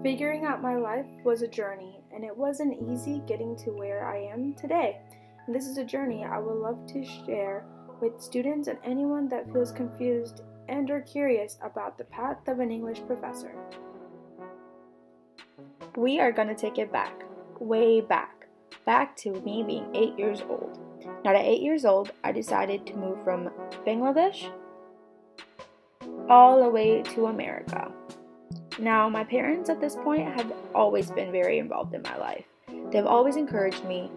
Figuring out my life was a journey, and it wasn't easy getting to where I am today. And this is a journey I would love to share with students and anyone that feels confused and or curious about the path of an English professor. We are going to take it back, way back to me being 8 years old. Now at 8 years old, I decided to move from Bangladesh all the way to America. Now, my parents at this point have always been very involved in my life. They've always encouraged me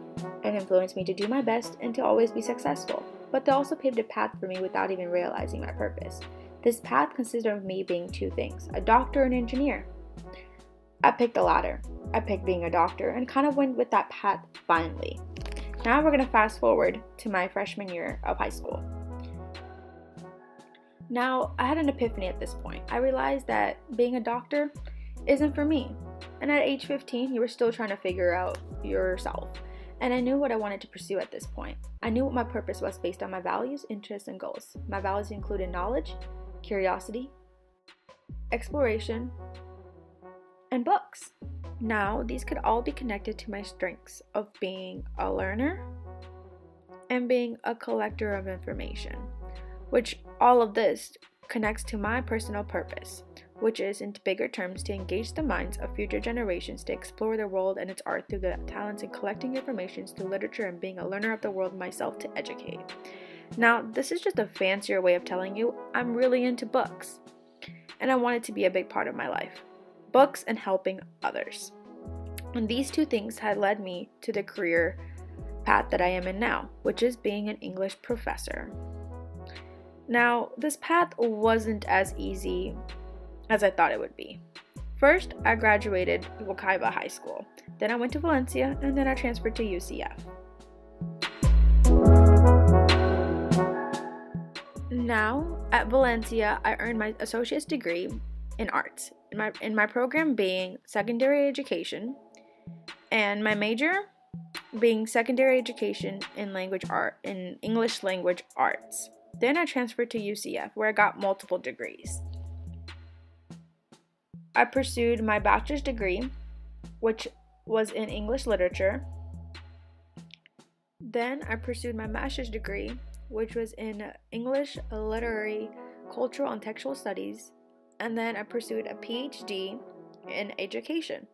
and influenced me to do my best and to always be successful. But they also paved a path for me without even realizing my purpose. This path consisted of me being two things: a doctor and engineer. I picked the latter. I picked being a doctor and kind of went with that path finally. Now we're going to fast forward to my freshman year of high school. Now, I had an epiphany at this point. I realized that being a doctor isn't for me. And at age 15, you were still trying to figure out yourself. And I knew what I wanted to pursue at this point. I knew what my purpose was based on my values, interests, and goals. My values included knowledge, curiosity, exploration, and books. Now, these could all be connected to my strengths of being a learner and being a collector of information, which all of this connects to my personal purpose, which is, in bigger terms, to engage the minds of future generations to explore the world and its art through the talents in collecting information through literature and being a learner of the world myself to educate. Now, this is just a fancier way of telling you I'm really into books, and I want it to be a big part of my life. Books and helping others. And these two things had led me to the career path that I am in now, which is being an English professor. Now, this path wasn't as easy as I thought it would be. First, I graduated Wekiva High School. Then I went to Valencia, and then I transferred to UCF. Now, at Valencia, I earned my associate's degree in arts, in my program being secondary education, and my major being secondary education in English language arts. Then I transferred to UCF, where I got multiple degrees. I pursued my bachelor's degree, which was in English literature. Then I pursued my master's degree, which was in English literary, cultural, and textual studies. And then I pursued a PhD in education,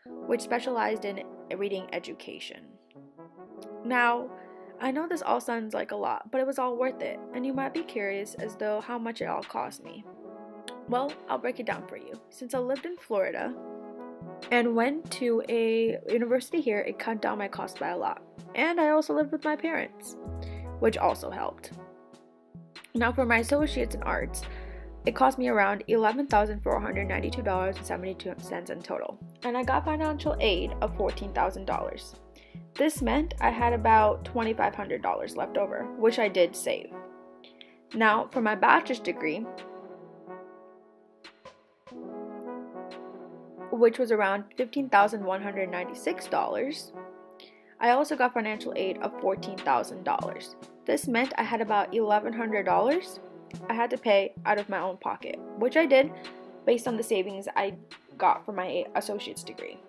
which specialized in reading education. Now, I know this all sounds like a lot, but it was all worth it, and you might be curious as though how much it all cost me. Well, I'll break it down for you. Since I lived in Florida and went to a university here, it cut down my cost by a lot. And I also lived with my parents, which also helped. Now, for my associates in arts, it cost me around $11,492.72 in total, and I got financial aid of $14,000. This meant I had about $2,500 left over, which I did save. Now, for my bachelor's degree, which was around $15,196, I also got financial aid of $14,000. This meant I had about $1,100 I had to pay out of my own pocket, which I did based on the savings I got from my associate's degree.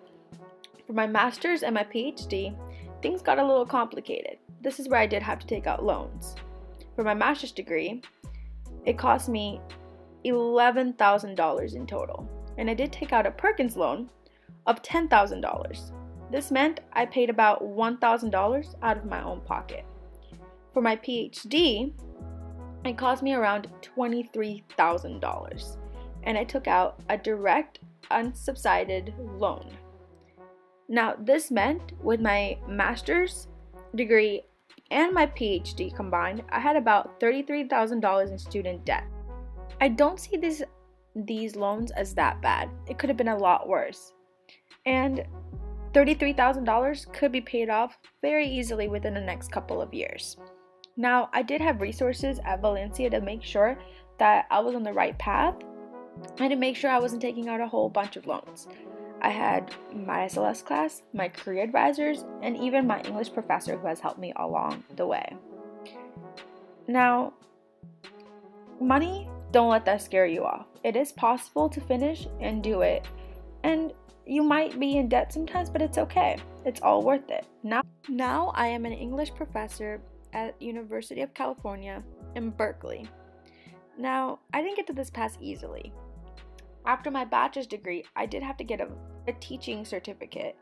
For my master's and my PhD, things got a little complicated. This is where I did have to take out loans. For my master's degree, it cost me $11,000 in total, and I did take out a Perkins loan of $10,000. This meant I paid about $1,000 out of my own pocket. For my PhD, it cost me around $23,000, and I took out a direct, unsubsidized loan. Now, this meant with my master's degree and my PhD combined, I had about $33,000 in student debt. I don't see these loans as that bad. It could have been a lot worse. And $33,000 could be paid off very easily within the next couple of years. Now, I did have resources at Valencia to make sure that I was on the right path and to make sure I wasn't taking out a whole bunch of loans. I had my SLS class, my career advisors, and even my English professor who has helped me along the way. Now, money, don't let that scare you off. It is possible to finish and do it. And You might be in debt sometimes, but it's okay. It's all worth it. Now I am an English professor at University of California in Berkeley. Now, I didn't get to this pass easily. After my bachelor's degree, I did have to get a teaching certificate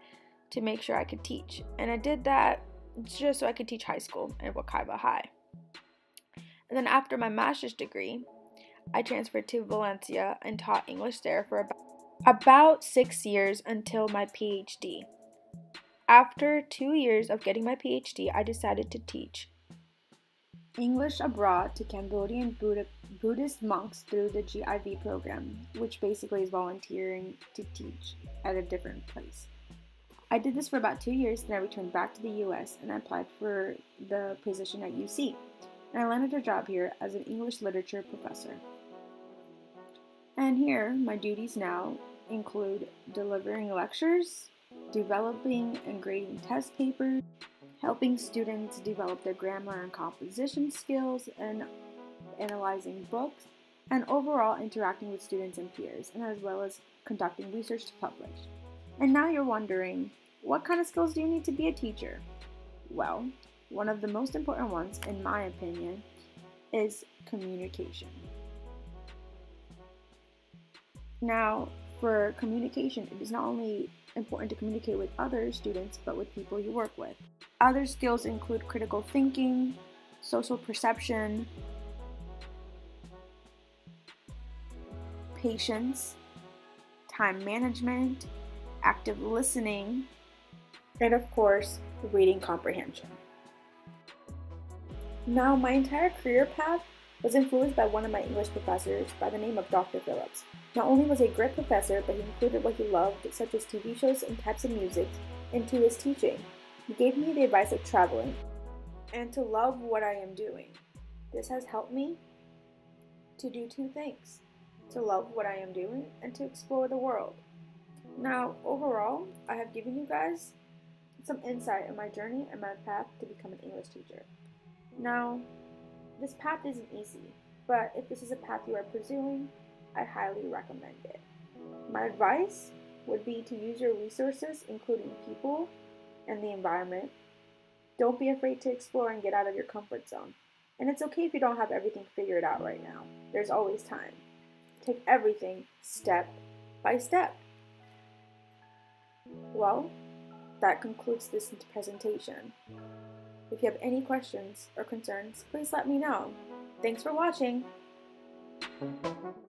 to make sure I could teach. And I did that just so I could teach high school at Wekiva High. And then after my master's degree, I transferred to Valencia and taught English there for about 6 years until my PhD. After 2 years of getting my PhD, I decided to teach English abroad to Cambodian Buddhist monks through the GIV program, which basically is volunteering to teach at a different place. I did this for about 2 years, then I returned back to the US and I applied for the position at UC. And I landed a job here as an English literature professor. And here, my duties now include delivering lectures, developing and grading test papers, helping students develop their grammar and composition skills, and analyzing books, and overall interacting with students and peers, and as well as conducting research to publish. And now you're wondering, what kind of skills do you need to be a teacher? Well, one of the most important ones, in my opinion, is communication. Now, for communication, it is not only important to communicate with other students, but with people you work with. Other skills include critical thinking, social perception, patience, time management, active listening, and of course, reading comprehension. Now, my entire career path was influenced by one of my English professors by the name of Dr. Phillips. Not only was he a great professor, but he included what he loved, such as TV shows and types of music, into his teaching. He gave me the advice of traveling and to love what I am doing. This has helped me to do two things: to love what I am doing and to explore the world. Now, overall, I have given you guys some insight in my journey and my path to become an English teacher. Now, this path isn't easy, but if this is a path you are pursuing, I highly recommend it. My advice would be to use your resources, including people and the environment. Don't be afraid to explore and get out of your comfort zone. And it's okay if you don't have everything figured out right now. There's always time. Take everything step by step. Well, that concludes this presentation. If you have any questions or concerns, please let me know. Thanks for watching.